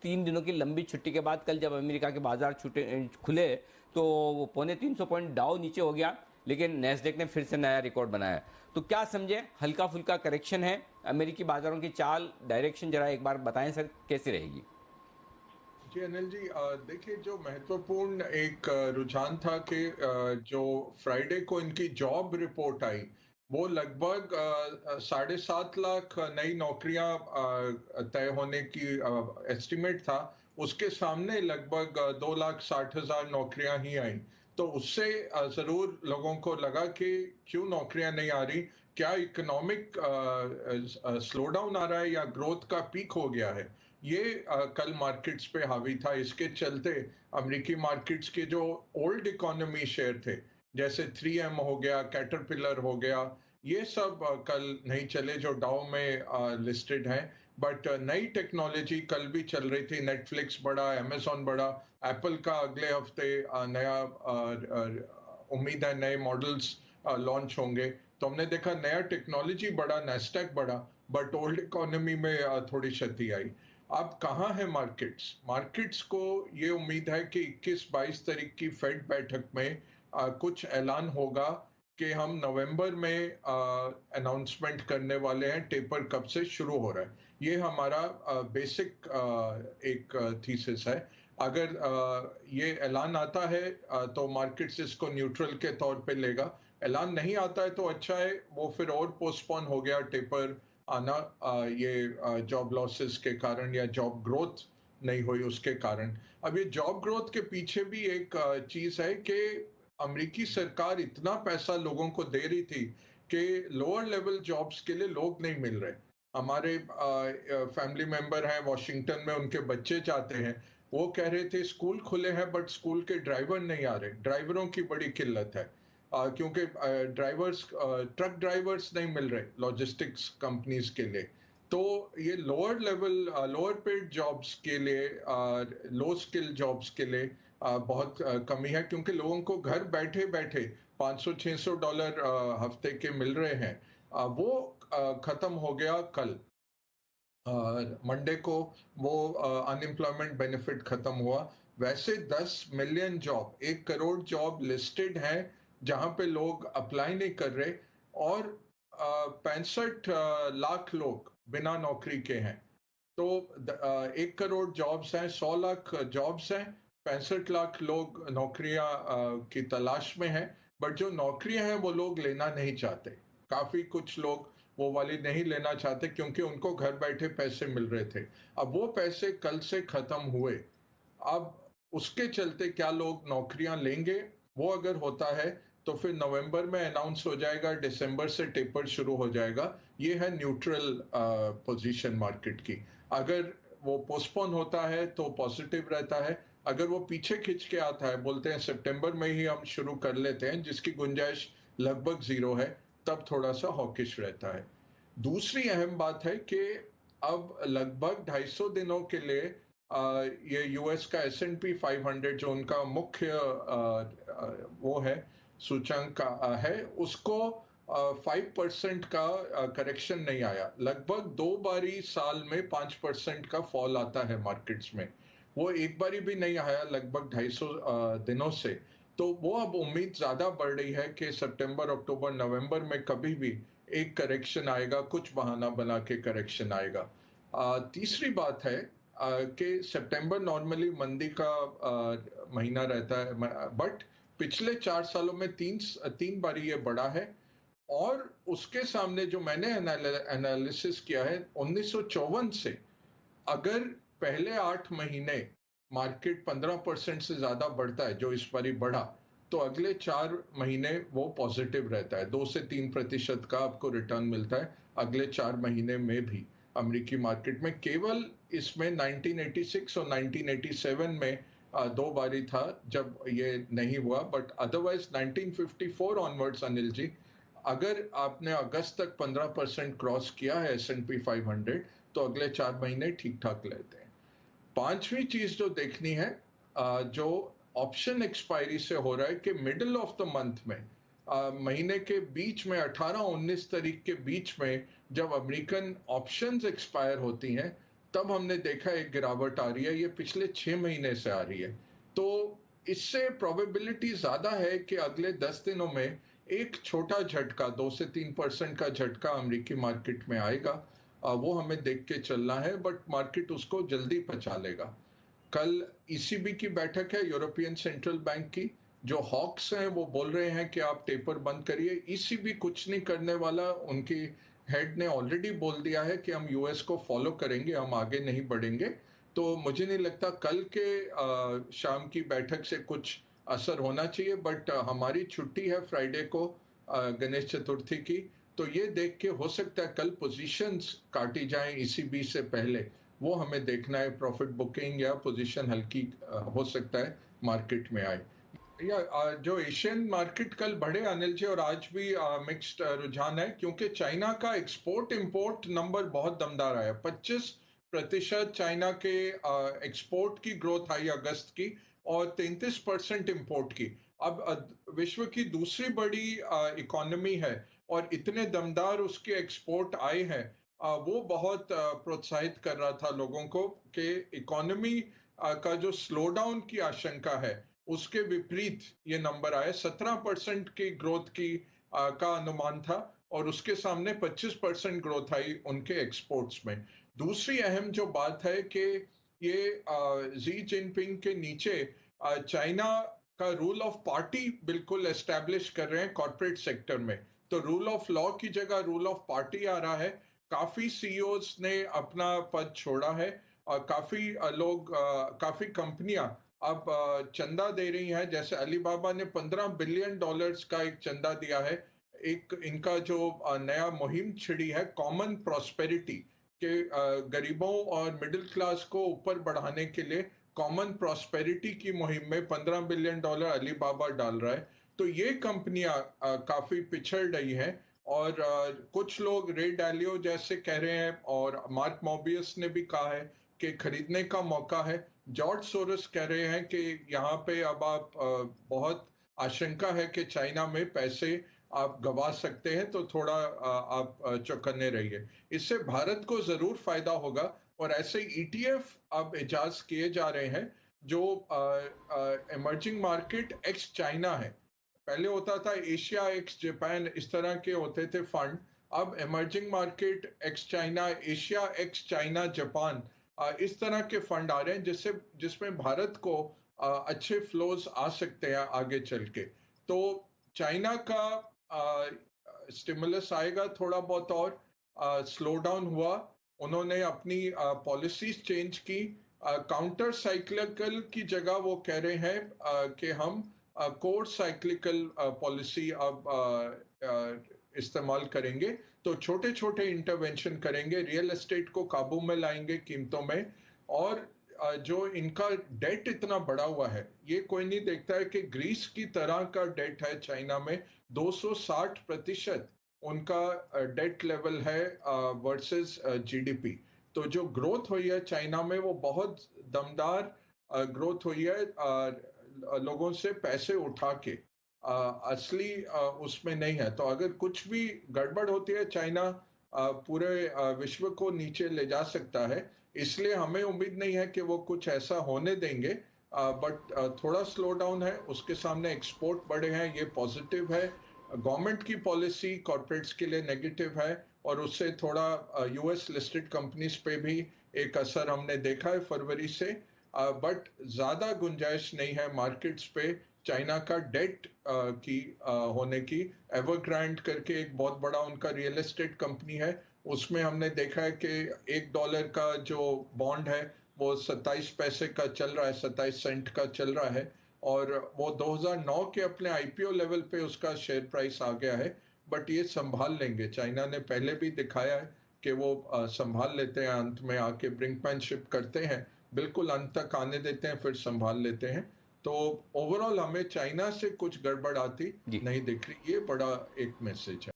3 दिनों की लंबी छुट्टी के बाद कल जब अमेरिका के बाजार छूटे खुले तो वो 350 पॉइंट डाउ नीचे हो गया, लेकिन नेस्डेक ने फिर से नया रिकॉर्ड बनाया। तो क्या समझे, हल्का फुल्का करेक्शन है, अमेरिकी बाजारों की चाल डायरेक्शन जरा एक बार बताएं सर, कैसी रहेगी? जी अनिल जी, देखिए जो महत्वपूर्ण एक रुझान था कि जो फ्राइडे को इनकी जॉब रिपोर्ट आई, वो लगभग 7.5 लाख नई नौकरियां तय होने की एस्टिमेट था। उसके सामने लगभग 2,60,000 नौकरियां ही आई। तो उससे जरूर लोगों को लगा कि क्यों नौकरियां नहीं आ रही, क्या इकोनॉमिक स्लोडाउन आ रहा है या ग्रोथ का पीक हो गया है। ये कल मार्केट्स पे हावी था। इसके चलते अमेरिकी मार्केट्स के जो ओल्ड इकोनॉमी शेयर थे, जैसे 3M हो गया, कैटरपिलर हो गया, ये सब कल नहीं चले जो डाउ में लिस्टेड हैं। बट नई टेक्नोलॉजी कल भी चल रही थी। नेटफ्लिक्स बढ़ा, अमेजॉन बढ़ा, एप्पल का अगले हफ्ते नया उम्मीद है नए मॉडल्स लॉन्च होंगे। तो हमने देखा नया टेक्नोलॉजी बढ़ा, नेस्डैक बढ़ा, बट ओल्ड इकोनॉमी में थोड़ी क्षति आई। अब कहाँ है मार्केट्स? मार्केट्स को ये उम्मीद है कि 21-22 तारीख की फेड बैठक में कुछ ऐलान होगा कि हम नवंबर में अनाउंसमेंट करने वाले हैं टेपर कब से शुरू हो रहा है। ये हमारा बेसिक एक थीसिस है। अगर ये ऐलान आता है तो मार्केट्स इसको न्यूट्रल के तौर पे लेगा। ऐलान नहीं आता है तो अच्छा है, वो फिर और पोस्टपोन हो गया टेपर आना, ये जॉब लॉसेस के कारण या जॉब ग्रोथ नहीं हुई उसके कारण। अब ये जॉब ग्रोथ के पीछे भी एक चीज है कि अमेरिकी सरकार इतना पैसा लोगों को दे रही थी कि लोअर लेवल जॉब्स के लिए लोग नहीं मिल रहे। हमारे फैमिली मेंबर हैं वॉशिंगटन में, उनके बच्चे जाते हैं, वो कह रहे थे स्कूल खुले हैं बट स्कूल के ड्राइवर नहीं आ रहे। ड्राइवरों की बड़ी किल्लत है क्योंकि ड्राइवर्स ट्रक ड्राइवर्स नहीं मिल रहे लॉजिस्टिक्स कंपनीज के लिए। तो ये lower level lower paid jobs के लिए, लो स्किल जॉब्स के लिए बहुत कमी है, क्योंकि लोगों को घर बैठे बैठे $500-600 हफ्ते के मिल रहे हैं। वो खत्म हो गया कल मंडे को। वो अनएम्प्लॉयमेंट बेनिफिट खत्म हुआ। वैसे 10 million job, 1 crore job listed हैं जहां पे लोग अप्लाई नहीं कर रहे, और 65 लाख लोग बिना नौकरी के हैं। तो 1 करोड़ जॉब्स हैं, 100 लाख जॉब्स हैं, 65 लाख लोग नौकरियां की तलाश में हैं। बट जो नौकरियां हैं वो लोग लेना नहीं चाहते। काफी कुछ लोग वो वाली नहीं लेना चाहते क्योंकि उनको घर बैठे पैसे मिल रहे थे। अब वो पैसे कल से खत्म हुए। अब उसके चलते क्या लोग नौकरियां लेंगे? वो अगर होता है तो फिर नवंबर में अनाउंस हो जाएगा, दिसंबर से टेपर शुरू हो जाएगा। ये है न्यूट्रल पोजीशन मार्केट की। अगर वो पोस्टपोन होता है तो पॉजिटिव रहता है। अगर वो पीछे खिंच के आता है, बोलते हैं सितंबर में ही हम शुरू कर लेते हैं, जिसकी गुंजाइश लगभग जीरो है, तब थोड़ा सा हॉकिश रहता है। दूसरी अहम बात है कि अब लगभग 250 दिनों के लिए ये यूएस का S&P 500 जो उनका मुख्य वो है सूचकांक है, उसको 5% का करेक्शन नहीं आया। लगभग 2 बारी साल में 5% का फॉल आता है मार्केट्स में। वो एक बारी भी नहीं आया लगभग 250 दिनों से। तो वो अब उम्मीद ज्यादा बढ़ रही है कि सितंबर, अक्टूबर, नवंबर में कभी भी एक करेक्शन आएगा, कुछ बहाना बना के करेक्शन आएगा। तीसरी बात है कि सितंबर नॉर्मली मंदी का महीना रहता है, बट पिछले 4 सालों में तीन बारी ये बढ़ा है। और उसके सामने जो मैंने एनालिसिस किया है, 1954 से अगर पहले 8 महीने मार्केट 15% से ज्यादा बढ़ता है, जो इस बारी बढ़ा, तो अगले 4 महीने वो पॉजिटिव रहता है। 2 से 3% का आपको रिटर्न मिलता है अगले 4 महीने में भी अमेरिकी मार्केट में। केवल इसमें 1986 और 1987 में 2 बारी था जब ये नहीं हुआ, but otherwise 1954 onwards Anil ji, अगर आपने अगस्त तक 15% क्रॉस किया है S&P 500, तो अगले 4 महीने ठीक ठाक लेते हैं। पांचवी चीज जो देखनी है, जो ऑप्शन एक्सपायरी से हो रहा है कि मिडिल ऑफ द मंथ में, महीने के बीच में 18-19 तारीख के बीच में जब अमेरिकन ऑप्शंस एक्सपायर होती हैं, तब हमने देखा एक गिरावट आ रही है। ये पिछले 6 महीने से आ रही है। तो इससे प्रोबेबिलिटी ज़्यादा है कि अगले 10 दिनों में एक छोटा झटका 2 से 3% का झटका अमेरिकी मार्केट में आएगा। वो हमें देख के चलना है, बट मार्केट उसको जल्दी पचा लेगा। कल ईसीबी की बैठक है, यूरोपियन सेंट्रल बैंक की। जो हॉक्स हैं वो बोल रहे हैं कि आप टेपर बंद करिए। ईसीबी कुछ नहीं करने वाला। उनकी हेड ने ऑलरेडी बोल दिया है कि हम यूएस को फॉलो करेंगे, हम आगे नहीं बढ़ेंगे। तो मुझे नहीं लगता कल के शाम की बैठक से कुछ असर होना चाहिए। बट हमारी छुट्टी है फ्राइडे को, गणेश चतुर्थी की। तो ये देख के हो सकता है कल पोजीशंस काटी जाएं ईसीबी से पहले। वो हमें देखना है। प्रॉफिट बुकिंग या पोजीशन हल्की हो सकता है मार्केट में आए। या जो एशियन मार्केट कल बढ़े अनिल जी, और आज भी मिक्स्ड रुझान है, क्योंकि चाइना का एक्सपोर्ट इंपोर्ट नंबर बहुत दमदार आया। 25% चाइना के एक्सपोर्ट की ग्रोथ आई अगस्त की, और 33% इंपोर्ट की। अब विश्व की दूसरी बड़ी इकोनॉमी है, और इतने दमदार उसके एक्सपोर्ट आए हैं। वो बहुत प्रोत्साहित कर रहा था लोगों को कि इकोनॉमी का जो स्लो डाउन की आशंका है, उसके विपरीत ये नंबर आया। 17% की ग्रोथ का अनुमान था, और उसके सामने 25% ग्रोथ आई उनके एक्सपोर्ट्स में। दूसरी अहम जो बात है कि ये जी जिनपिंग के नीचे चाइना का रूल ऑफ पार्टी बिल्कुल एस्टैब्लिश कर रहे हैं कॉर्पोरेट सेक्टर में। तो रूल ऑफ लॉ की जगह रूल ऑफ पार्टी आ रहा है। काफी सीईओज ने अपना पद छोड़ा है, और काफी लोग, काफी कंपनियां अब चंदा दे रही हैं। जैसे अलीबाबा ने $15 बिलियन का एक चंदा दिया है। एक इनका जो नया मुहिम छिड़ी है कॉमन प्रॉस्पेरिटी के, गरीबों और मिडिल क्लास को ऊपर बढ़ाने के लिए कॉमन प्रॉस्पेरिटी की मुहिम में $15 बिलियन अलीबाबा डाल रहा है। तो ये कंपनियां काफी पिछड़ रही हैं। और कुछ लोग रे डालियो जैसे कह रहे हैं, और मार्क मोबियस ने भी कहा है कि खरीदने का मौका है। जॉर्ज सोरोस कह रहे हैं कि यहाँ पे अब आप, बहुत आशंका है कि चाइना में पैसे आप गवा सकते हैं, तो थोड़ा आप चौकन्ने रहिए। इससे भारत को जरूर फायदा होगा। और ऐसे ईटीएफ अब इजाज किए जा रहे हैं जो इमर्जिंग मार्केट एक्स चाइना है। पहले होता था एशिया एक्स जापान, इस तरह के होते थे फंड। अब emerging market x China, Asia x China Japan, इस तरह के फंड आ रहे हैं जिसमें भारत को अच्छे फ्लोज आ सकते हैं आगे चल के। तो चाइना का स्टिमुलस आएगा थोड़ा बहुत, और स्लो डाउन हुआ। उन्होंने अपनी पॉलिसीज चेंज की। काउंटर साइक्लिकल की जगह वो कह रहे हैं कि हम कोर साइक्लिकल पॉलिसी अब इस्तेमाल करेंगे। तो छोटे छोटे इंटरवेंशन करेंगे, रियल एस्टेट को काबू में लाएंगे कीमतों में। और जो इनका डेट इतना बढ़ा हुआ है, ये कोई नहीं देखता है कि ग्रीस की तरह का डेट है चाइना में। 260% उनका डेट लेवल है वर्सेस जीडीपी। तो जो ग्रोथ हुई है चाइना में वो बहुत दमदार ग्रोथ हुई है, लोगों से पैसे उठा के। असली उसमें नहीं है। तो अगर कुछ भी गड़बड़ होती है, चाइना पूरे विश्व को नीचे ले जा सकता है। इसलिए हमें उम्मीद नहीं है कि वो कुछ ऐसा होने देंगे। बट थोड़ा स्लो डाउन है। उसके सामने एक्सपोर्ट बढ़े हैं, ये पॉजिटिव है। गवर्नमेंट की पॉलिसी कॉर्पोरेट्स के लिए नेगेटिव है, और उससे थोड़ा यूएस लिस्टेड कंपनीज पे भी एक असर हमने देखा है फरवरी से। बट ज्यादा गुंजाइश नहीं है मार्केट्स पे चाइना का डेट की होने की। एवरग्रांड करके एक बहुत बड़ा उनका रियल एस्टेट कंपनी है, उसमें हमने देखा है कि $1 का जो बॉन्ड है वो 27 पैसे का चल रहा है, 27 सेंट का चल रहा है। और वो 2009 के अपने आईपीओ लेवल पे उसका शेयर प्राइस आ गया है। बट ये संभाल लेंगे। चाइना ने पहले भी दिखाया है कि वो संभाल लेते हैं, अंत में आके ब्रिंकमैनशिप करते हैं, बिल्कुल अंत तक आने देते हैं, फिर संभाल लेते हैं। तो ओवरऑल हमें चाइना से कुछ गड़बड़ आती जी। नहीं दिख रही। ये बड़ा एक मैसेज है।